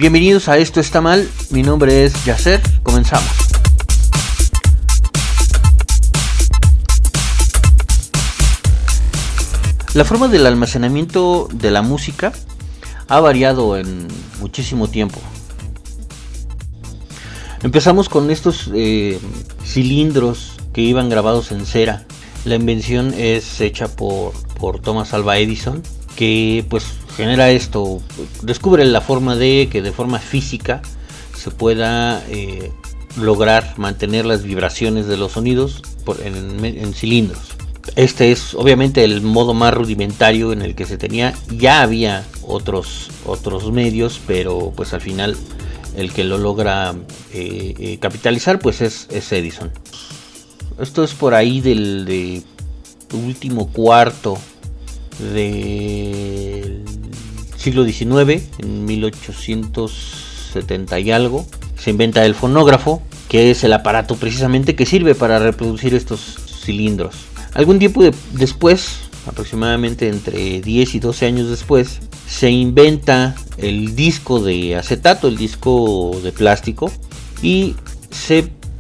Bienvenidos a Esto Está Mal, mi nombre es Yasser, comenzamos. La forma del almacenamiento de la música ha variado en muchísimo tiempo. Empezamos con estos cilindros que iban grabados en cera. La invención es hecha por Thomas Alva Edison, que pues genera esto, descubre la forma de que de forma física se pueda lograr mantener las vibraciones de los sonidos en cilindros. Este es obviamente el modo más rudimentario en el que se tenía. Ya había otros medios, pero pues al final el que lo logra capitalizar pues es Edison. Esto es por ahí del último cuarto del siglo XIX, en 1870 y algo, se inventa el fonógrafo, que es el aparato precisamente que sirve para reproducir estos cilindros. Algún tiempo después, aproximadamente entre 10 y 12 años después, se inventa el disco de acetato, el disco de plástico, y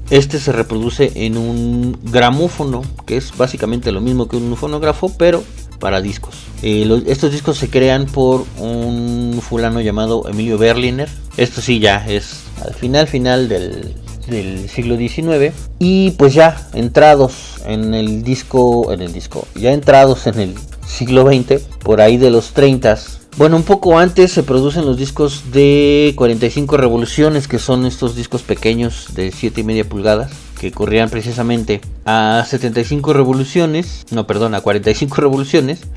este se reproduce en un gramófono, que es básicamente lo mismo que un fonógrafo, pero para discos. Estos discos se crean por un fulano llamado Emilio Berliner. Esto sí ya es al final del siglo XIX. Y pues ya entrados en el siglo XX, por ahí de los 30s. Bueno, un poco antes se producen los discos de 45 revoluciones, que son estos discos pequeños de 7,5 pulgadas, que corrían precisamente a 45 revoluciones,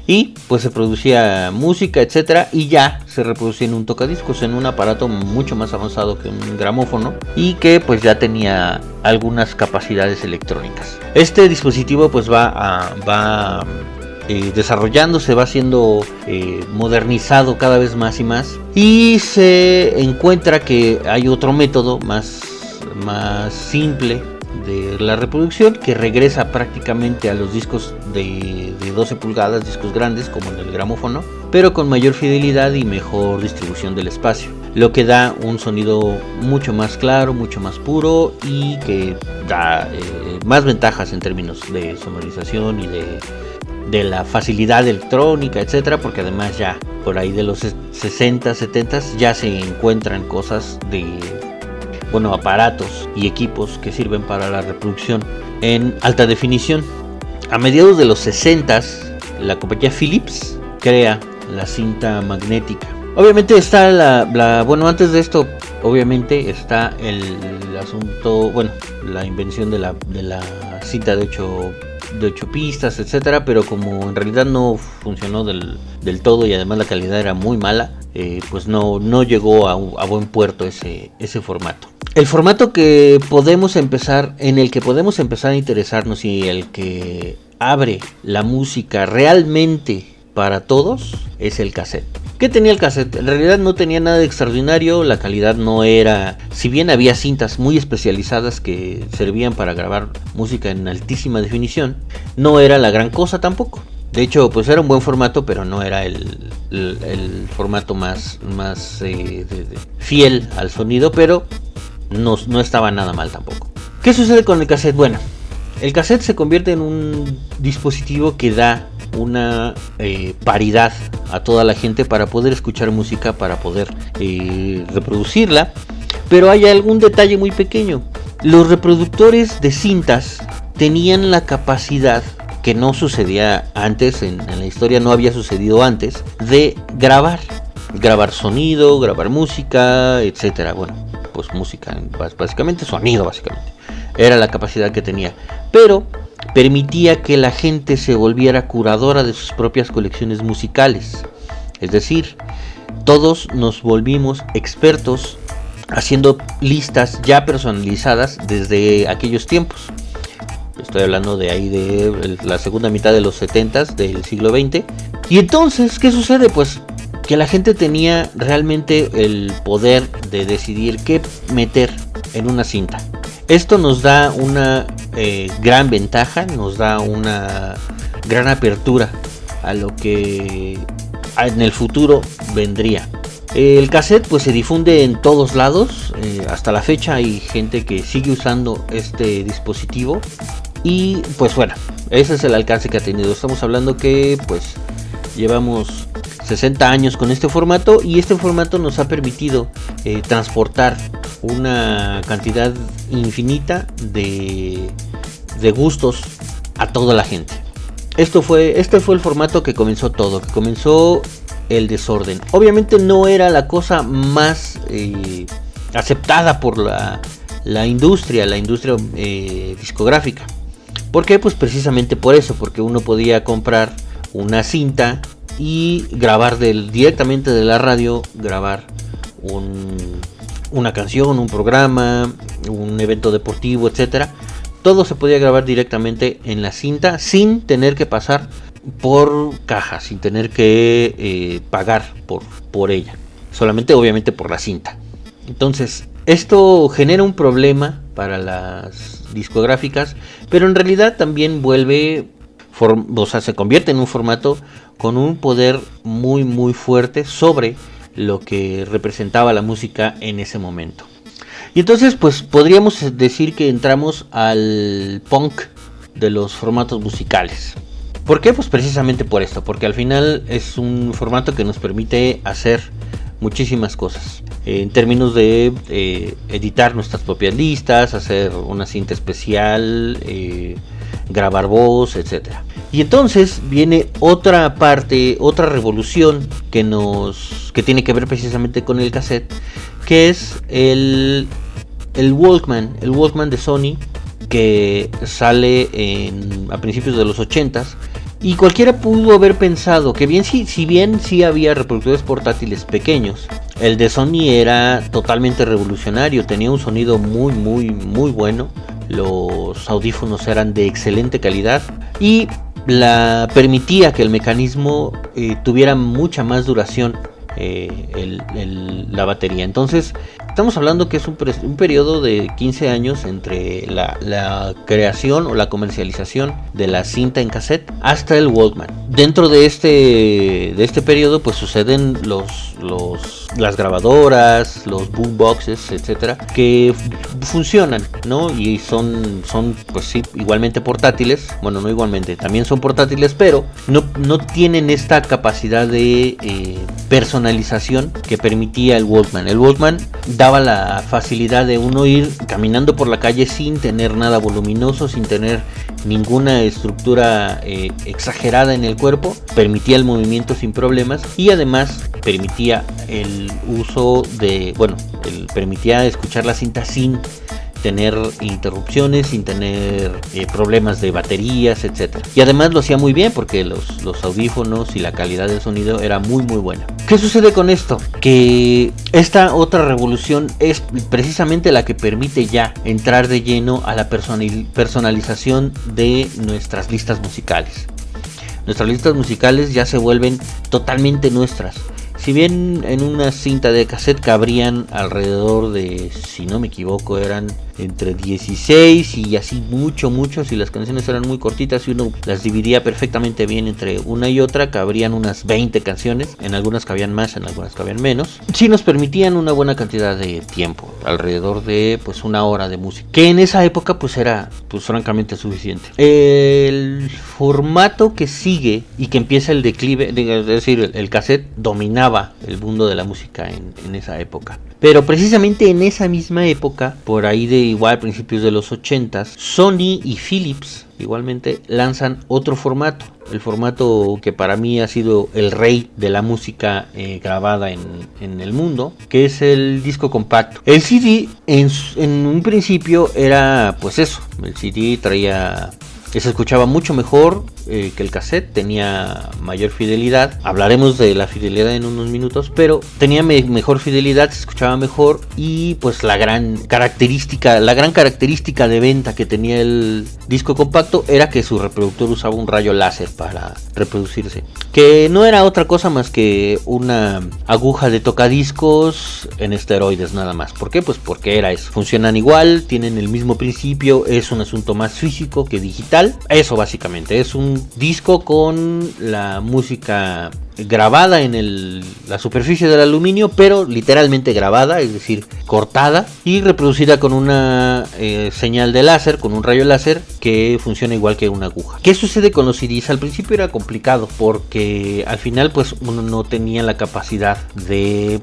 y pues se producía música, etcétera, y ya se reproducía en un tocadiscos, en un aparato mucho más avanzado que un gramófono, y que pues ya tenía algunas capacidades electrónicas. Este dispositivo pues va desarrollándose, va siendo modernizado cada vez más y más, y se encuentra que hay otro método más simple de la reproducción, que regresa prácticamente a los discos de 12 pulgadas, discos grandes como en el gramófono, pero con mayor fidelidad y mejor distribución del espacio, lo que da un sonido mucho más claro, mucho más puro, y que da más ventajas en términos de sonorización y de la facilidad electrónica, etcétera, porque además ya por ahí de los 60, 70 ya se encuentran cosas aparatos y equipos que sirven para la reproducción en alta definición. A mediados de los 60, la compañía Philips crea la cinta magnética. Obviamente está antes de esto, obviamente está el asunto, la invención de la cinta de 8 pistas, etcétera, pero como en realidad no funcionó del todo y además la calidad era muy mala, pues no llegó a buen puerto ese formato. El formato en el que podemos empezar a interesarnos, y el que abre la música realmente para todos, es el cassette. ¿Qué tenía el cassette? En realidad no tenía nada de extraordinario, la calidad no era... Si bien había cintas muy especializadas que servían para grabar música en altísima definición, no era la gran cosa tampoco. De hecho, pues era un buen formato, pero no era el formato más fiel al sonido, pero no estaba nada mal tampoco. ¿Qué sucede con el cassette? Bueno, el cassette se convierte en un dispositivo que da una paridad a toda la gente para poder escuchar música, para poder reproducirla, pero hay algún detalle muy pequeño. Los reproductores de cintas tenían la capacidad, que no sucedía antes, en la historia no había sucedido antes, de grabar sonido, grabar música, etcétera. Bueno, pues música, básicamente sonido, era la capacidad que tenía, pero permitía que la gente se volviera curadora de sus propias colecciones musicales. Es decir, todos nos volvimos expertos haciendo listas ya personalizadas desde aquellos tiempos. Estoy hablando de ahí de la segunda mitad de los 70s del siglo XX. Y entonces, ¿qué sucede? Pues que la gente tenía realmente el poder de decidir qué meter en una cinta. Esto nos da una gran ventaja, nos da una gran apertura a lo que en el futuro vendría. El cassette pues se difunde en todos lados, hasta la fecha hay gente que sigue usando este dispositivo y pues bueno, ese es el alcance que ha tenido. Estamos hablando que pues llevamos 60 años con este formato y este formato nos ha permitido transportar una cantidad infinita de gustos a toda la gente. Este fue el formato que comenzó todo, que comenzó el desorden. Obviamente no era la cosa más aceptada por la industria discográfica. ¿Por qué? Pues precisamente por eso, porque uno podía comprar una cinta y grabar directamente de la radio, grabar una canción, un programa, un evento deportivo, etcétera. Todo se podía grabar directamente en la cinta sin tener que pasar por caja, sin tener que pagar por ella, solamente obviamente por la cinta. Entonces esto genera un problema para las discográficas, pero en realidad también se convierte en un formato con un poder muy muy fuerte sobre lo que representaba la música en ese momento. Y entonces pues podríamos decir que entramos al punk de los formatos musicales. ¿Por qué? Pues precisamente por esto, porque al final es un formato que nos permite hacer muchísimas cosas. En términos de editar nuestras propias listas, hacer una cinta especial, grabar voz, etcétera. Y entonces viene otra parte, otra revolución que tiene que ver precisamente con el cassette, que es el Walkman de Sony, que sale a principios de los 80s. Y cualquiera pudo haber pensado que si bien sí había reproductores portátiles pequeños, el de Sony era totalmente revolucionario, tenía un sonido muy muy muy bueno, los audífonos eran de excelente calidad y permitía que el mecanismo tuviera mucha más duración, la batería. Entonces estamos hablando que es un periodo de 15 años entre la creación o la comercialización de la cinta en cassette hasta el Walkman. Dentro de este periodo pues suceden las grabadoras, los boomboxes, etcétera, que funcionan, ¿no? Y son pues sí, igualmente portátiles. Bueno, no igualmente, también son portátiles, pero no tienen esta capacidad de personalización que permitía el Walkman. El Walkman daba la facilidad de uno ir caminando por la calle sin tener nada voluminoso, sin tener ninguna estructura exagerada en el cuerpo, permitía el movimiento sin problemas y además permitía el uso permitía escuchar la cinta sin tener interrupciones, sin tener problemas de baterías, etcétera. Y además lo hacía muy bien porque los audífonos y la calidad del sonido era muy muy buena. ¿Qué sucede con esto? Que esta otra revolución es precisamente la que permite ya entrar de lleno a la personalización de nuestras listas musicales. Nuestras listas musicales ya se vuelven totalmente nuestras. Si bien en una cinta de cassette cabrían alrededor de, si no me equivoco, eran entre 16 y así mucho, si las canciones eran muy cortitas y uno las dividía perfectamente bien entre una y otra, cabrían unas 20 canciones, en algunas cabían más, en algunas cabían menos. Sí nos permitían una buena cantidad de tiempo, alrededor de pues una hora de música, que en esa época pues era pues francamente suficiente. El formato que sigue y que empieza el declive, es decir, el cassette dominaba el mundo de la música en esa época. Pero precisamente en esa misma época, por ahí de igual principios de los 80s, Sony y Philips igualmente lanzan otro formato, el formato que para mí ha sido el rey de la música grabada en el mundo, que es el disco compacto. El CD en un principio era pues eso, el CD se escuchaba mucho mejor que el cassette, tenía mayor fidelidad. Hablaremos de la fidelidad en unos minutos, pero tenía mejor fidelidad, se escuchaba mejor y pues la gran característica de venta que tenía el disco compacto era que su reproductor usaba un rayo láser para reproducirse, que no era otra cosa más que una aguja de tocadiscos en esteroides nada más. ¿Por qué? Pues porque era eso. Funcionan igual, tienen el mismo principio, es un asunto más físico que digital. Eso básicamente es un disco con la música grabada en la superficie del aluminio, pero literalmente grabada, es decir, cortada y reproducida con una señal de láser, con un rayo láser que funciona igual que una aguja. ¿Qué sucede con los CDs? Al principio era complicado porque al final pues uno no tenía la capacidad de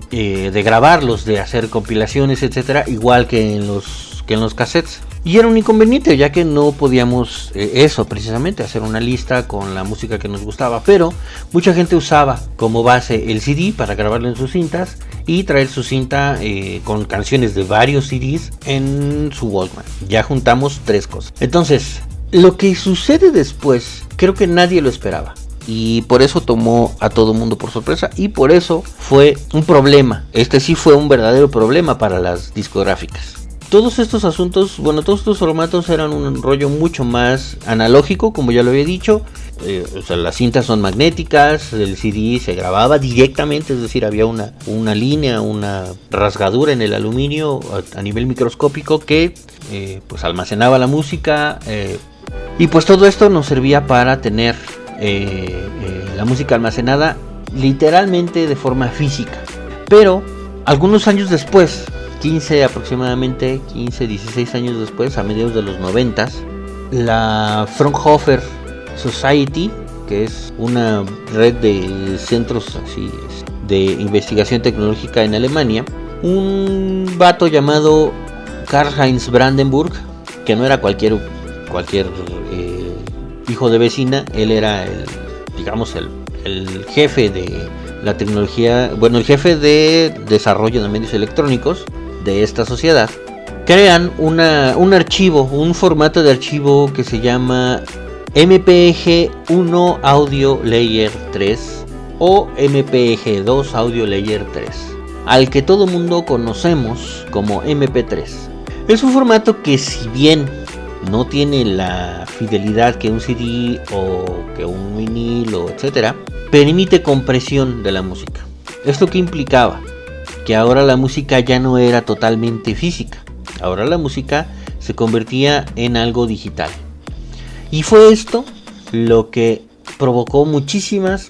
grabarlos, de hacer compilaciones, etcétera, igual que en los cassettes. Y era un inconveniente, ya que no podíamos eso precisamente, hacer una lista con la música que nos gustaba. Pero mucha gente usaba como base el CD para grabarlo en sus cintas y traer su cinta con canciones de varios CDs en su Walkman. Ya juntamos 3 cosas. Entonces, lo que sucede después, creo que nadie lo esperaba. Y por eso tomó a todo mundo por sorpresa. Y por eso fue un problema. Este sí fue un verdadero problema para las discográficas. Todos estos asuntos, todos estos formatos eran un rollo mucho más analógico, como ya lo había dicho. Las cintas son magnéticas, el CD se grababa directamente, es decir, había una línea, una rasgadura en el aluminio a nivel microscópico que pues almacenaba la música. Y pues todo esto nos servía para tener la música almacenada literalmente de forma física. Pero algunos años después, 16 años después, a mediados de los 90s, la Fraunhofer Society, que es una red de centros así de investigación tecnológica en Alemania, un vato llamado Karl-Heinz Brandenburg, que no era cualquier hijo de vecina, él era el jefe de la tecnología, el jefe de desarrollo de medios electrónicos de esta sociedad. Crean un archivo, un formato de archivo que se llama MPEG-1 Audio Layer 3 o MPEG-2 Audio Layer 3, al que todo mundo conocemos como MP3. Es un formato que, si bien no tiene la fidelidad que un CD o que un vinilo, etcétera, permite compresión de la música. ¿Esto qué implicaba? Que ahora la música ya no era totalmente física, ahora la música se convertía en algo digital. Y fue esto lo que provocó muchísimas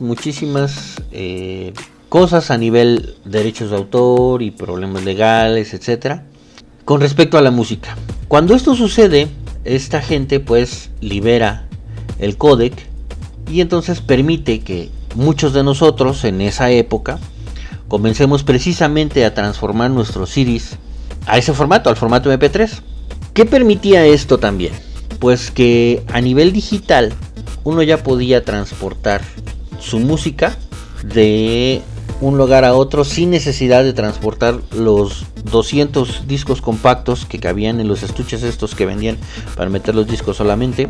cosas a nivel de derechos de autor y problemas legales, etcétera, con respecto a la música. Cuando esto sucede, esta gente pues libera el códec y entonces permite que muchos de nosotros en esa época comencemos precisamente a transformar nuestros CDs a ese formato, al formato MP3. ¿Qué permitía esto también? Pues que a nivel digital uno ya podía transportar su música de un lugar a otro sin necesidad de transportar los 200 discos compactos que cabían en los estuches estos que vendían para meter los discos solamente.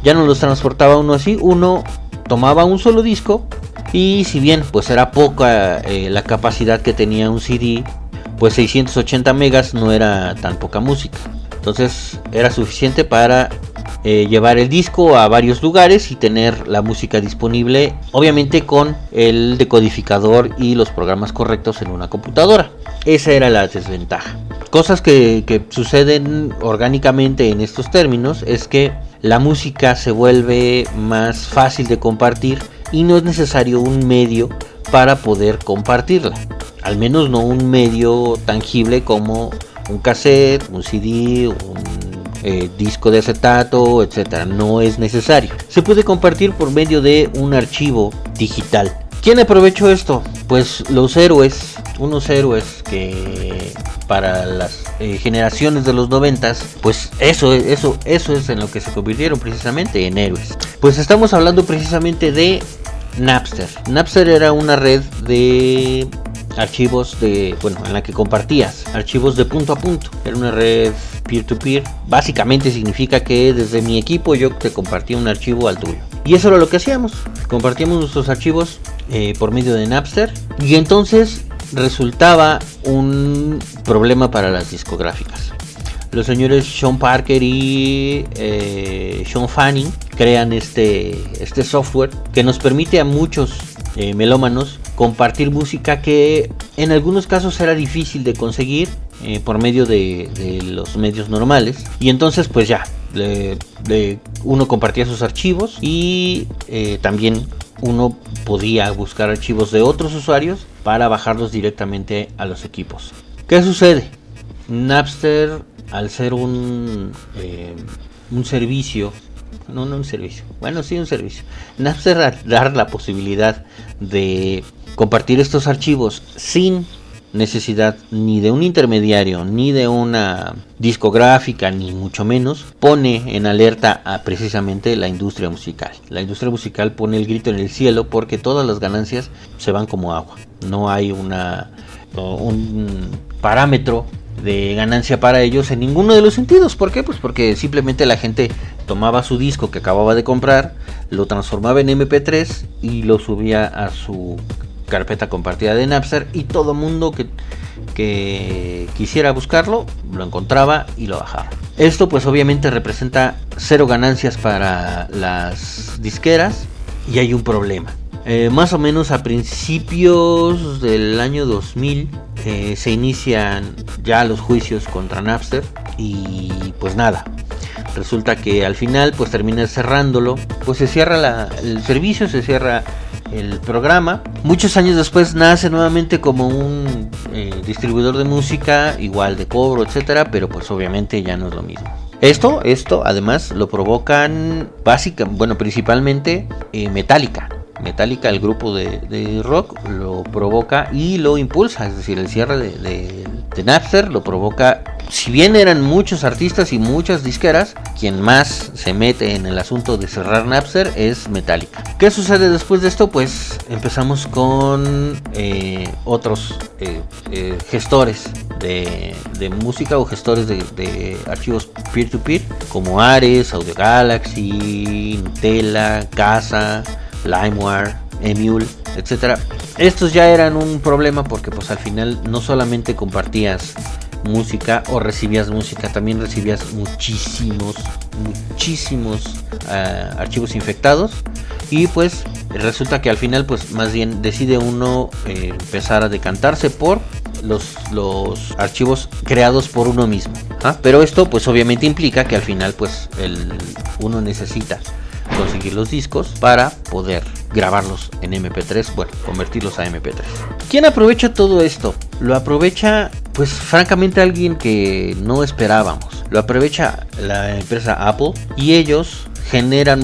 Ya no los transportaba uno así, uno tomaba un solo disco. Y si bien pues era poca la capacidad que tenía un CD, pues 680 megas no era tan poca música. Entonces era suficiente para llevar el disco a varios lugares y tener la música disponible, obviamente con el decodificador y los programas correctos en una computadora. Esa era la desventaja. Cosas que suceden orgánicamente en estos términos es que la música se vuelve más fácil de compartir y no es necesario un medio para poder compartirla, al menos no un medio tangible como un cassette, un CD, un disco de acetato, etcétera. No es necesario. Se puede compartir por medio de un archivo digital. ¿Quién aprovechó esto? Pues unos héroes que para las generaciones de los 90s, pues eso es en lo que se convirtieron precisamente, en héroes. Pues estamos hablando precisamente de Napster. Napster era una red de archivos en la que compartías archivos de punto a punto. Era una red peer-to-peer. Básicamente significa que desde mi equipo yo te compartía un archivo al tuyo. Y eso era lo que hacíamos. Compartíamos nuestros archivos por medio de Napster. Y entonces resultaba un problema para las discográficas. Los señores Sean Parker y Sean Fanning crean este software que nos permite a muchos melómanos compartir música que en algunos casos era difícil de conseguir por medio de los medios normales. Y entonces pues ya uno compartía sus archivos y también uno podía buscar archivos de otros usuarios para bajarlos directamente a los equipos. ¿Qué sucede? Napster, al ser un servicio, un servicio. Napster, al dar la posibilidad de compartir estos archivos sin necesidad ni de un intermediario, ni de una discográfica, ni mucho menos, pone en alerta a precisamente la industria musical. La industria musical pone el grito en el cielo porque todas las ganancias se van como agua. No hay un parámetro de ganancia para ellos en ninguno de los sentidos. ¿Por qué? Pues porque simplemente la gente tomaba su disco que acababa de comprar, lo transformaba en MP3 y lo subía a su carpeta compartida de Napster, y todo mundo que quisiera buscarlo lo encontraba y lo bajaba. Esto pues obviamente representa cero ganancias para las disqueras, y hay un problema. Más o menos a principios del año 2000 se inician ya los juicios contra Napster, y pues nada, resulta que al final pues termina cerrándolo, pues se cierra el servicio, se cierra el programa. Muchos años después nace nuevamente como un distribuidor de música, igual de cobro, etcétera, pero pues obviamente ya no es lo mismo. Esto además lo provocan principalmente Metallica. Metallica, el grupo de rock, lo provoca y lo impulsa, es decir, el cierre de Napster lo provoca. Si bien eran muchos artistas y muchas disqueras, quien más se mete en el asunto de cerrar Napster es Metallica. ¿Qué sucede después de esto? Pues empezamos con otros gestores de música, o gestores de archivos peer-to-peer, como Ares, Audio Galaxy, Ntela, Kazaa, LimeWire, Emule, etcétera. Estos ya eran un problema porque pues al final no solamente compartías música o recibías música, también recibías muchísimos archivos infectados, y pues resulta que al final pues más bien decide uno empezar a decantarse por los archivos creados por uno mismo. Pero esto pues obviamente implica que al final pues uno necesita conseguir los discos para poder grabarlos en MP3, convertirlos a MP3. ¿Quién aprovecha todo esto? Lo aprovecha pues francamente alguien que no esperábamos. Lo aprovecha la empresa Apple, y ellos crean,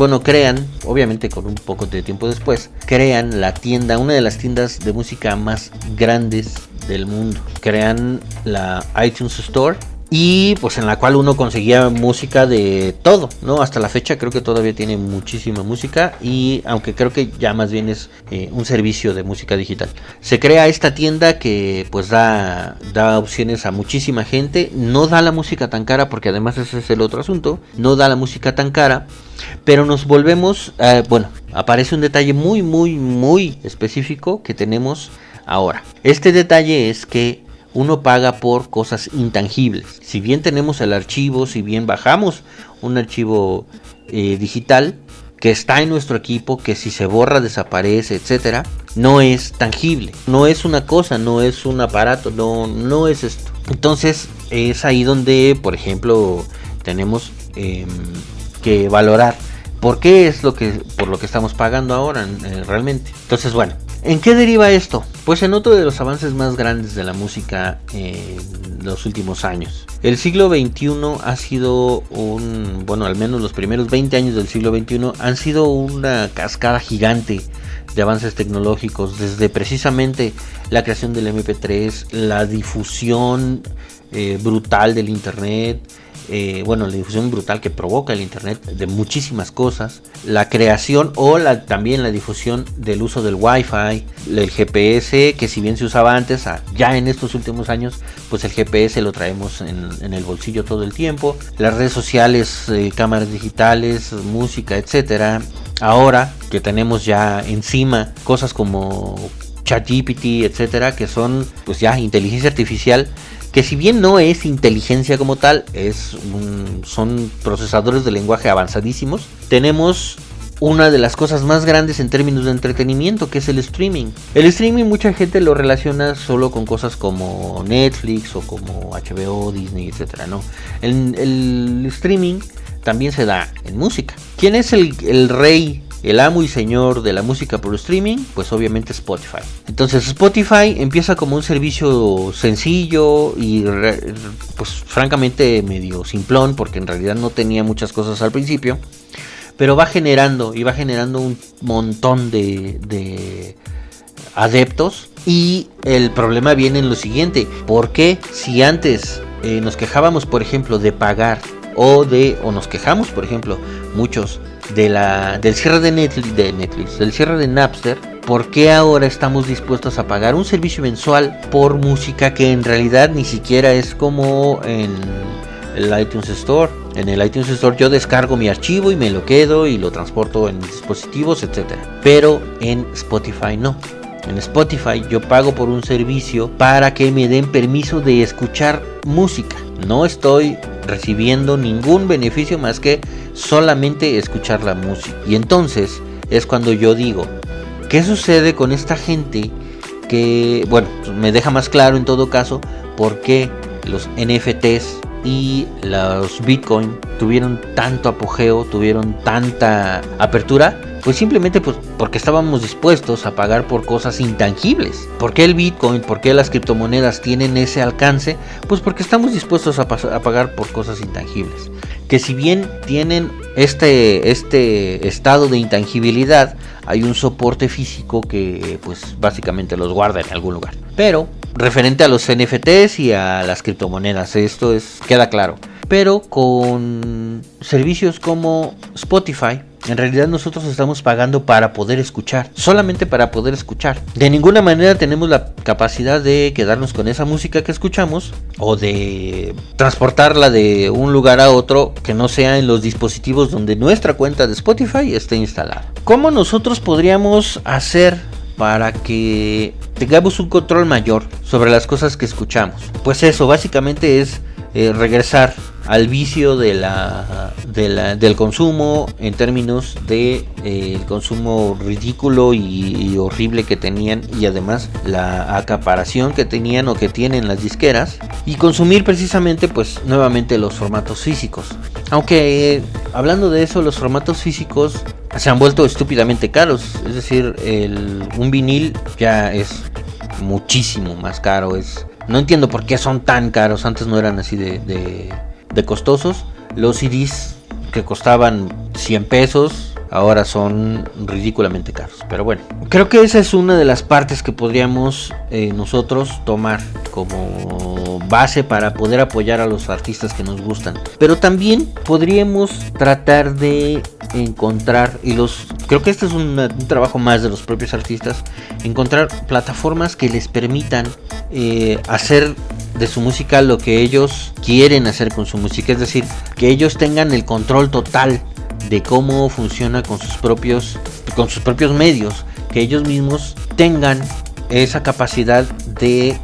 obviamente con un poco de tiempo después, crean la tienda, una de las tiendas de música más grandes del mundo. Crean la iTunes Store, y pues en la cual uno conseguía música de todo, ¿no? Hasta la fecha creo que todavía tiene muchísima música, y aunque creo que ya más bien es un servicio de música digital. Se crea esta tienda que pues da opciones a muchísima gente. No da la música tan cara, porque además ese es el otro asunto, no da la música tan cara, pero nos volvemos, aparece un detalle muy muy muy específico que tenemos ahora. Este detalle es que uno paga por cosas intangibles. Si bien tenemos el archivo, si bien bajamos un archivo digital que está en nuestro equipo, que si se borra desaparece, etcétera, no es tangible, no es una cosa, no es un aparato, no es esto. Entonces es ahí donde, por ejemplo, tenemos que valorar por qué es por lo que estamos pagando ahora realmente. Entonces, ¿en qué deriva esto? Pues en otro de los avances más grandes de la música en los últimos años. El siglo XXI ha sido al menos los primeros 20 años del siglo XXI han sido una cascada gigante de avances tecnológicos, desde precisamente la creación del MP3, la difusión brutal del Internet, la difusión brutal que provoca el Internet de muchísimas cosas, la creación también la difusión del uso del Wi-Fi, el GPS, que si bien se usaba antes, ya en estos últimos años pues el GPS lo traemos en el bolsillo todo el tiempo, las redes sociales, cámaras digitales, música, etcétera. Ahora que tenemos ya encima cosas como ChatGPT, etcétera, que son pues ya inteligencia artificial, que si bien no es inteligencia como tal, son procesadores de lenguaje avanzadísimos. Tenemos una de las cosas más grandes en términos de entretenimiento, que es el streaming. El streaming mucha gente lo relaciona solo con cosas como Netflix o como HBO, Disney, etcétera, ¿no? El streaming también se da en música. ¿Quién es el rey el amo y señor de la música por streaming, pues obviamente Spotify. Entonces Spotify empieza como un servicio sencillo y pues francamente medio simplón, porque en realidad no tenía muchas cosas al principio, pero va generando un montón de adeptos. Y el problema viene en lo siguiente: ¿por qué si antes nos quejábamos, por ejemplo, de pagar o nos quejamos, por ejemplo, muchos del cierre de Netflix, del cierre de Napster, por qué ahora estamos dispuestos a pagar un servicio mensual por música que en realidad ni siquiera es como en el iTunes Store? En el iTunes Store yo descargo mi archivo y me lo quedo y lo transporto en mis dispositivos, etcétera. Pero en Spotify no. En Spotify yo pago por un servicio para que me den permiso de escuchar música. No estoy recibiendo ningún beneficio más que solamente escuchar la música. Y entonces es cuando yo digo, ¿qué sucede con esta gente? Que, bueno, me deja más claro en todo caso por qué los NFTs y los Bitcoin tuvieron tanto apogeo, tuvieron tanta apertura. Pues simplemente porque estábamos dispuestos a pagar por cosas intangibles. ¿Por qué el Bitcoin, por qué las criptomonedas tienen ese alcance? Pues porque estamos dispuestos a pagar por cosas intangibles, que si bien tienen este estado de intangibilidad, hay un soporte físico que pues básicamente los guarda en algún lugar. Pero referente a los NFTs y a las criptomonedas, esto queda claro. Pero con servicios como Spotify, en realidad nosotros estamos pagando para poder escuchar, solamente para poder escuchar. De ninguna manera tenemos la capacidad de quedarnos con esa música que escuchamos o de transportarla de un lugar a otro que no sea en los dispositivos donde nuestra cuenta de Spotify esté instalada. ¿Cómo nosotros podríamos hacer para que tengamos un control mayor sobre las cosas que escuchamos? Pues eso, básicamente es regresar al vicio del consumo, en términos de el consumo ridículo y horrible que tenían, y además la acaparación que tenían o que tienen las disqueras, y consumir precisamente pues nuevamente los formatos físicos. Aunque hablando de eso, los formatos físicos se han vuelto estúpidamente caros. Es decir, un vinil ya es muchísimo más caro. No entiendo por qué son tan caros. Antes no eran así de costosos. Los CDs que costaban 100 pesos ahora son ridículamente caros. Pero bueno, creo que esa es una de las partes que podríamos nosotros tomar como base para poder apoyar a los artistas que nos gustan. Pero también podríamos tratar de encontrar, creo que este es un trabajo más de los propios artistas, encontrar plataformas que les permitan hacer de su música lo que ellos quieren hacer con su música. Es decir, que ellos tengan el control total de cómo funciona con sus propios medios, que ellos mismos tengan esa capacidad de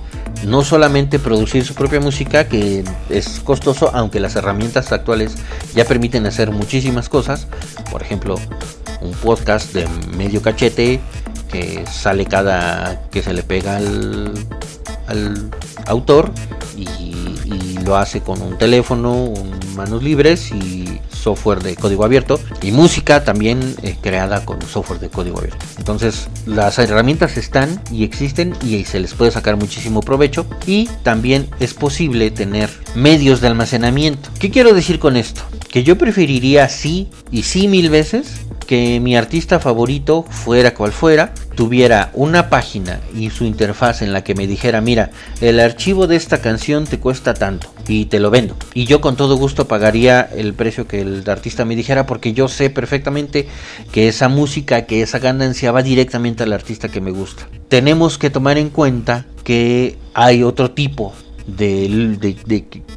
no solamente producir su propia música, que es costoso, aunque las herramientas actuales ya permiten hacer muchísimas cosas. Por ejemplo, un podcast de medio cachete que sale cada que se le pega al autor, y lo hace con un teléfono, manos libres y software de código abierto, y música también creada con software de código abierto. Entonces las herramientas están y existen y se les puede sacar muchísimo provecho, y también es posible tener medios de almacenamiento. ¿Qué quiero decir con esto? Que yo preferiría sí mil veces que mi artista favorito, fuera cual fuera, tuviera una página y su interfaz en la que me dijera: mira, el archivo de esta canción te cuesta tanto y te lo vendo, y yo con todo gusto pagaría el precio que el artista me dijera, porque yo sé perfectamente que esa música, que esa ganancia va directamente al artista que me gusta. Tenemos que tomar en cuenta que hay otro tipo de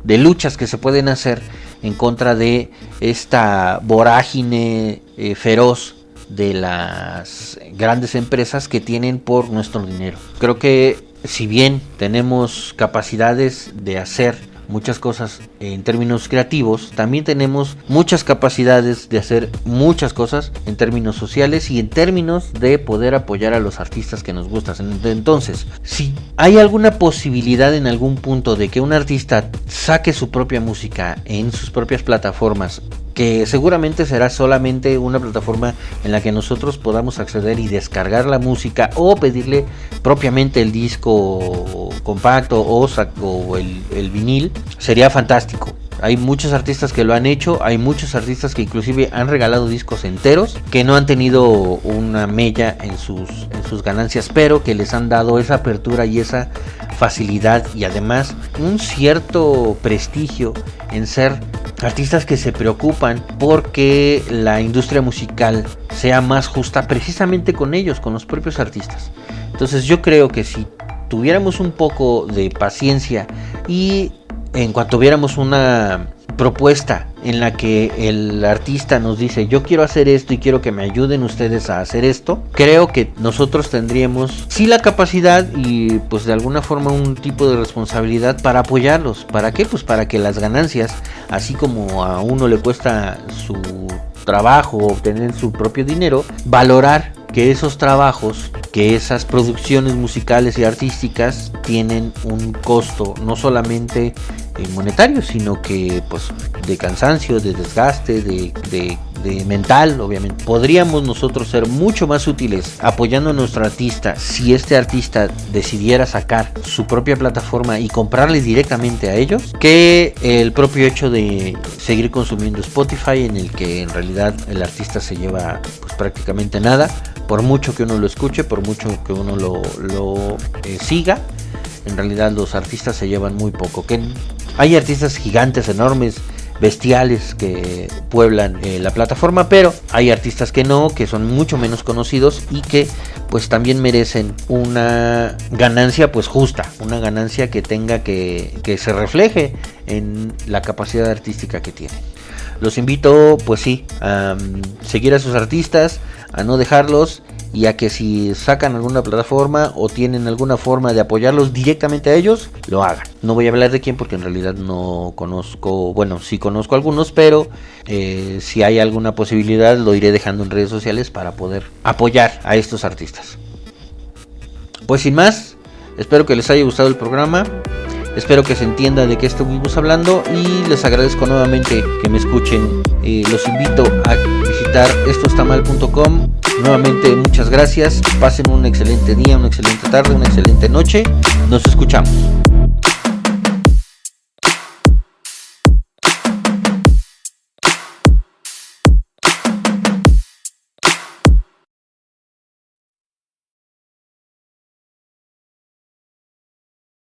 luchas que se pueden hacer en contra de esta vorágine feroz de las grandes empresas que tienen por nuestro dinero. Creo que si bien tenemos capacidades de hacer muchas cosas en términos creativos, también tenemos muchas capacidades de hacer muchas cosas en términos sociales y en términos de poder apoyar a los artistas que nos gustan. Entonces, si hay alguna posibilidad en algún punto de que un artista saque su propia música en sus propias plataformas que seguramente será solamente una plataforma en la que nosotros podamos acceder y descargar la música o pedirle propiamente el disco compacto o el vinil, sería fantástico. Hay muchos artistas que lo han hecho, hay muchos artistas que inclusive han regalado discos enteros que no han tenido una mella en sus ganancias, pero que les han dado esa apertura y esa facilidad y además un cierto prestigio en ser artistas que se preocupan porque la industria musical sea más justa precisamente con ellos, con los propios artistas. Entonces yo creo que si tuviéramos un poco de paciencia y en cuanto viéramos una propuesta en la que el artista nos dice yo quiero hacer esto y quiero que me ayuden ustedes a hacer esto, creo que nosotros tendríamos sí la capacidad y pues de alguna forma un tipo de responsabilidad para apoyarlos. ¿Para qué? Pues para que las ganancias, así como a uno le cuesta su trabajo obtener su propio dinero, valorar que esos trabajos, que esas producciones musicales y artísticas tienen un costo no solamente monetario, sino que pues de cansancio, de desgaste, de mental, obviamente. Podríamos nosotros ser mucho más útiles apoyando a nuestro artista si este artista decidiera sacar su propia plataforma y comprarle directamente a ellos, que el propio hecho de seguir consumiendo Spotify, en el que en realidad el artista se lleva pues prácticamente nada, por mucho que uno lo escuche, por mucho que uno lo siga. En realidad los artistas se llevan muy poco. Que hay artistas gigantes, enormes, bestiales que pueblan la plataforma, pero hay artistas que no, que son mucho menos conocidos y que pues también merecen una ganancia pues justa, una ganancia que tenga que se refleje en la capacidad artística que tienen. Los invito pues sí a seguir a sus artistas, a no dejarlos, y a que si sacan alguna plataforma o tienen alguna forma de apoyarlos directamente a ellos, lo hagan. No voy a hablar de quién porque en realidad no conozco, bueno, sí conozco algunos, pero si hay alguna posibilidad lo iré dejando en redes sociales para poder apoyar a estos artistas. Pues sin más, espero que les haya gustado el programa. Espero que se entienda de qué estuvimos hablando y les agradezco nuevamente que me escuchen. Los invito a visitar estoestamal.com. Nuevamente muchas gracias. Pasen un excelente día, una excelente tarde, una excelente noche. Nos escuchamos.